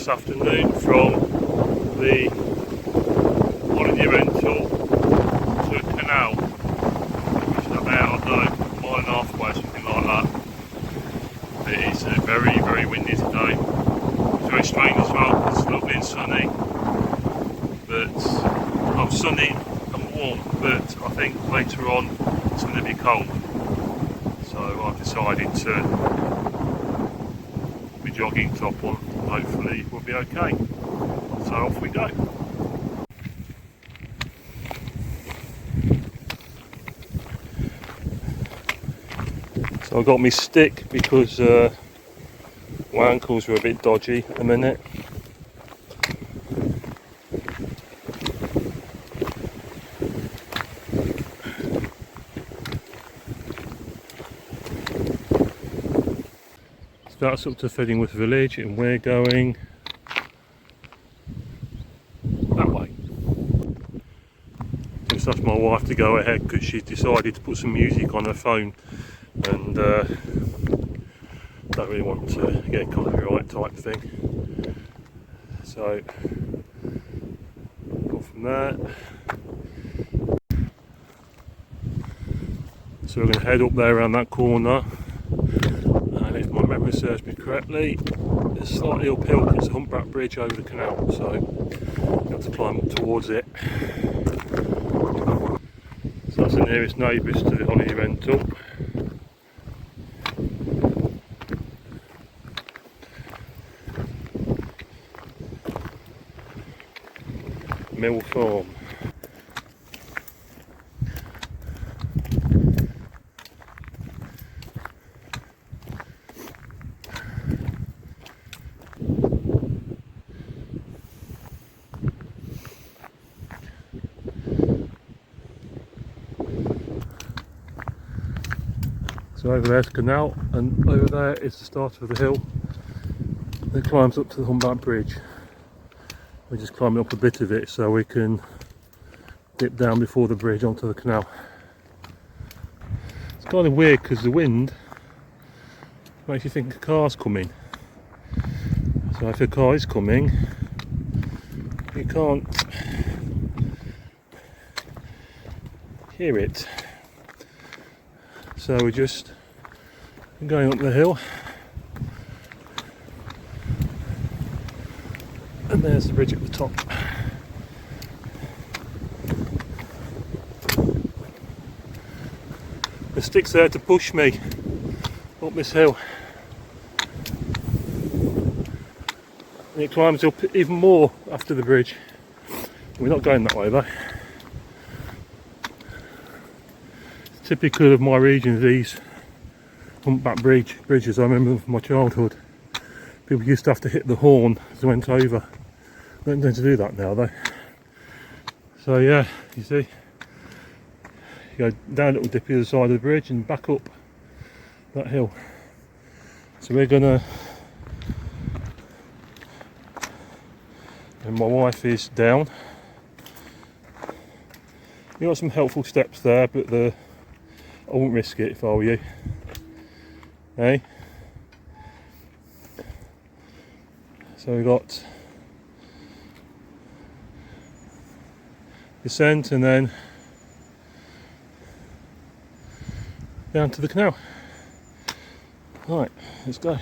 this afternoon from the holiday rental to a canal, which is about, I don't know, a mile and a half away, something like that. It is very, very windy today. It's very strange as well, it's lovely and sunny, but I'm sunny and warm, but I think later on it's going to be cold. So I've decided to be jogging top on, hopefully we'll be okay. So off we go. So I got my stick because my ankles were a bit dodgy at the minute. So that's up to Theddingworth village, and we're going that way. Just asked my wife to go ahead because she's decided to put some music on her phone, and don't really want to get a copyright type thing. So off from there. So we're going to head up there around that corner. And if my memory serves me correctly, it's slightly uphill. It's a Humped bridge over the canal, so you have to climb up towards it. So that's the nearest neighbours to the holiday rental. Mill Farm. So over there's the canal, and over there is the start of the hill that climbs up to the Humped bridge. We're just climbing up a bit of it so we can dip down before the bridge onto the canal. It's kind of weird because the wind makes you think a car's coming. So if a car is coming, you can't hear it. So we're just going up the hill, and there's the bridge at the top. The stick's there to push me up this hill, and it climbs up even more after the bridge. We're not going that way though. Typical of my region, these humpback bridges I remember from my childhood. People used to have to hit the horn as they went over. They don't tend to do that now though. So yeah, you see, you go down a little dip either side of the bridge and back up that hill. So we're gonna, and my wife is down. You got some helpful steps there, but I wouldn't risk it if I were you. Hey? So we've got descent and then down to the canal. Right, let's go.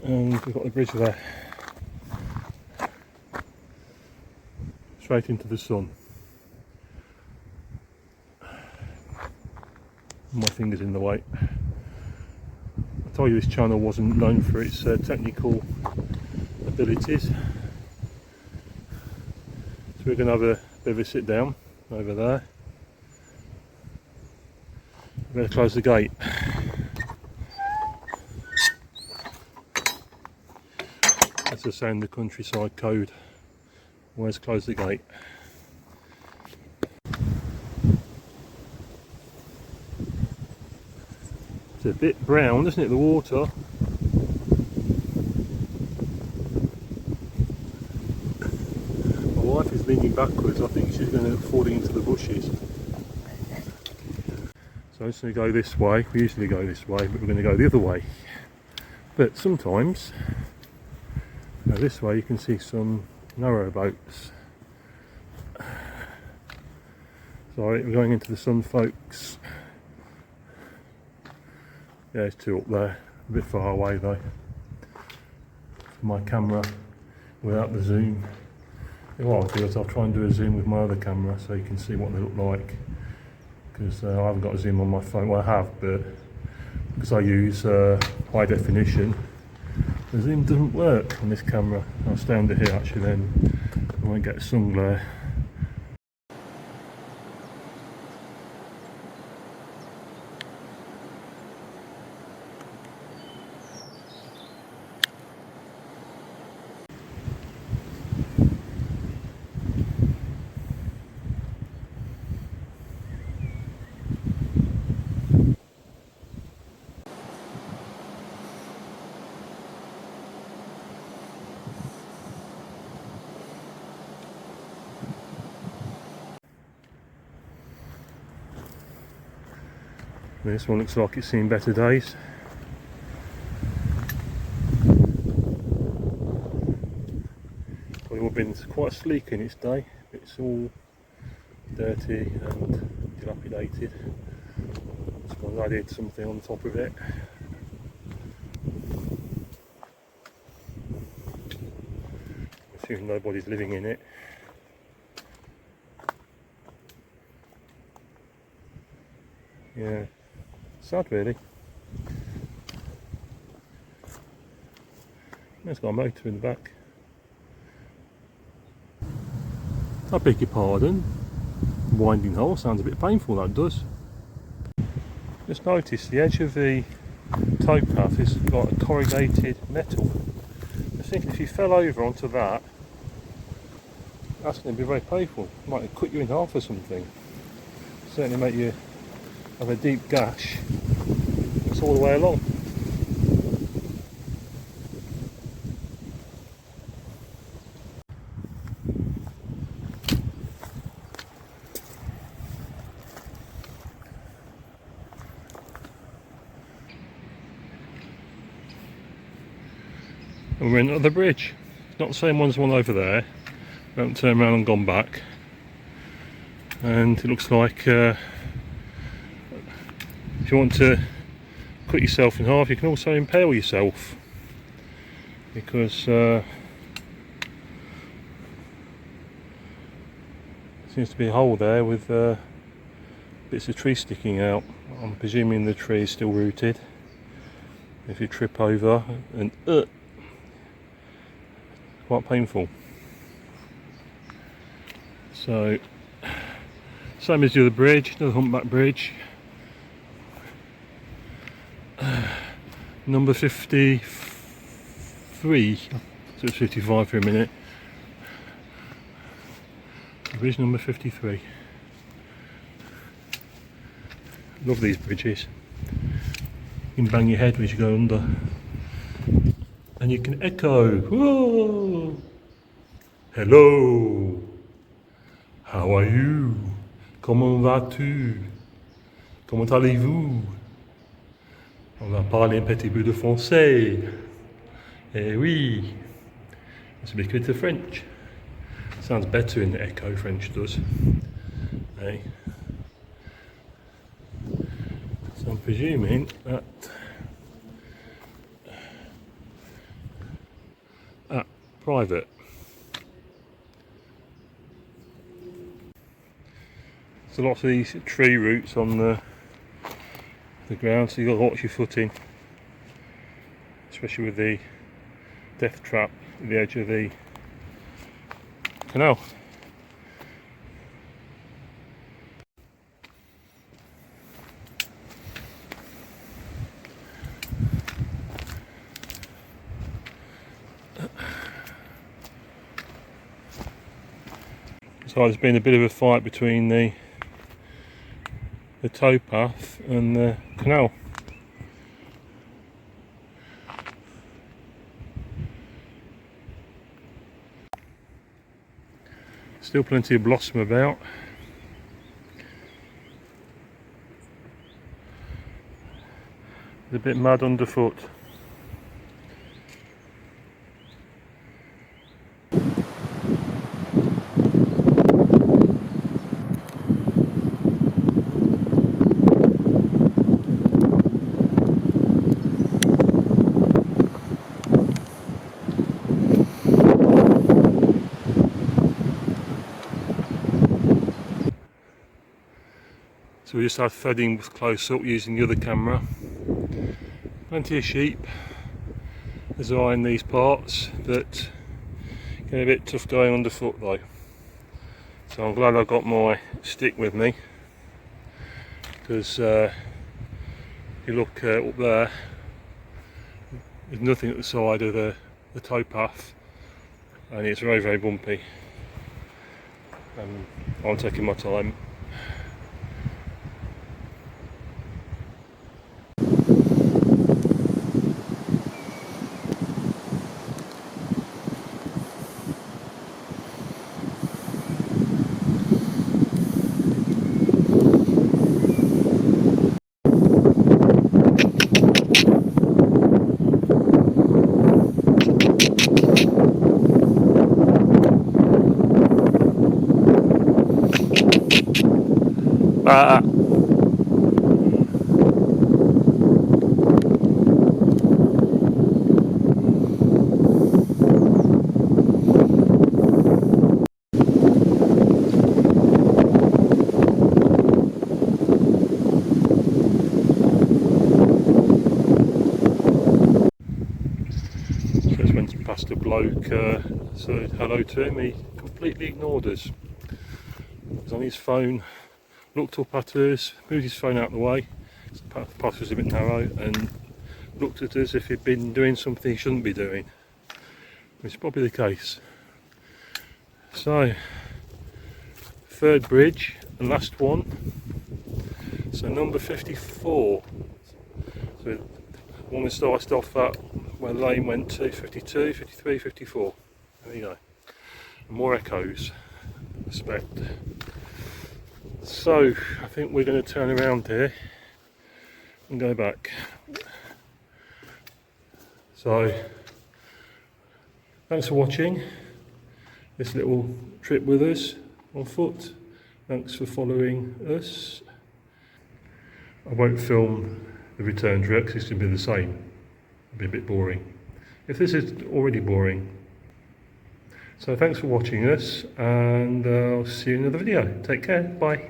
And we've got the bridge there, straight into the sun. My finger's in the way. I told you this channel wasn't known for its technical abilities, so we're going to have a bit of a sit down over there. We're going to close the gate. That's the sound of the countryside code. Always close the gate. It's a bit brown, isn't it, the water? My wife is leaning backwards, I think she's going to fall into the bushes. So I'm just going to go this way. We usually go this way, but we're going to go the other way. But sometimes, this way you can see some narrowboats. Sorry, we're going into the sun, folks. Yeah, there's two up there, a bit far away though. My camera without the zoom. What I'll do is I'll try and do a zoom with my other camera so you can see what they look like. Because I haven't got a zoom on my phone. Well, I have, but because I use high definition, the zoom doesn't work on this camera. I'll stay under here actually, then I won't get sun glare. This one looks like it's seen better days. Well, it would have been quite sleek in its day, but it's all dirty and dilapidated. This one added something on top of it. Assuming nobody's living in it. Yeah. Sad really. It's got a motor in the back. I beg your pardon. Winding hole sounds a bit painful, that does. Just notice the edge of the towpath has got a corrugated metal. I think if you fell over onto that, that's going to be very painful. It might cut you in half or something. Certainly make you have a deep gash. It's all the way along. And we're in another bridge. It's not the same one as the one over there. We haven't turned around and gone back. And it looks like if you want to cut yourself in half, you can also impale yourself, because there seems to be a hole there with bits of tree sticking out. I'm presuming the tree is still rooted. If you trip over, and quite painful. So same as the other bridge, another humpback bridge. Number 53, so it's 55 for a minute. Bridge number 53. Love these bridges. You can bang your head as you go under. And you can echo. Whoa! Hello! How are you? Comment vas-tu? Comment allez-vous? On va parler un petit peu de français. Eh oui. It's a bit of French. Sounds better in the echo, French does. Hey. So I'm presuming that private. So lots of these tree roots on the ground, so you've got to watch your footing, especially with the death trap at the edge of the canal. So there's been a bit of a fight between the towpath and the canal. Still plenty of blossom about. There's a bit mud underfoot. So we just had Theddingworth close up using the other camera. Plenty of sheep as are in these parts, but getting a bit tough going underfoot though. So I'm glad I've got my stick with me, because if you look up there, there's nothing at the side of the towpath, and it's very, very bumpy. I'm taking my time. Just went past a bloke, said hello to him. He completely ignored us. He was on his phone, looked up at us, moved his phone out of the way, the path was a bit narrow, and looked at us as if he'd been doing something he shouldn't be doing, which is probably the case. So, third bridge, the last one, so number 54. So one we started off at where the lane went to 52, 53, 54. There you go. More echoes, I expect. So I think we're going to turn around here and go back. So thanks for watching this little trip with us on foot. Thanks for following us. I won't film the return trip because it's going to be the same. It'll be a bit boring. If this is already boring. So thanks for watching us, and I'll see you in another video. Take care. Bye.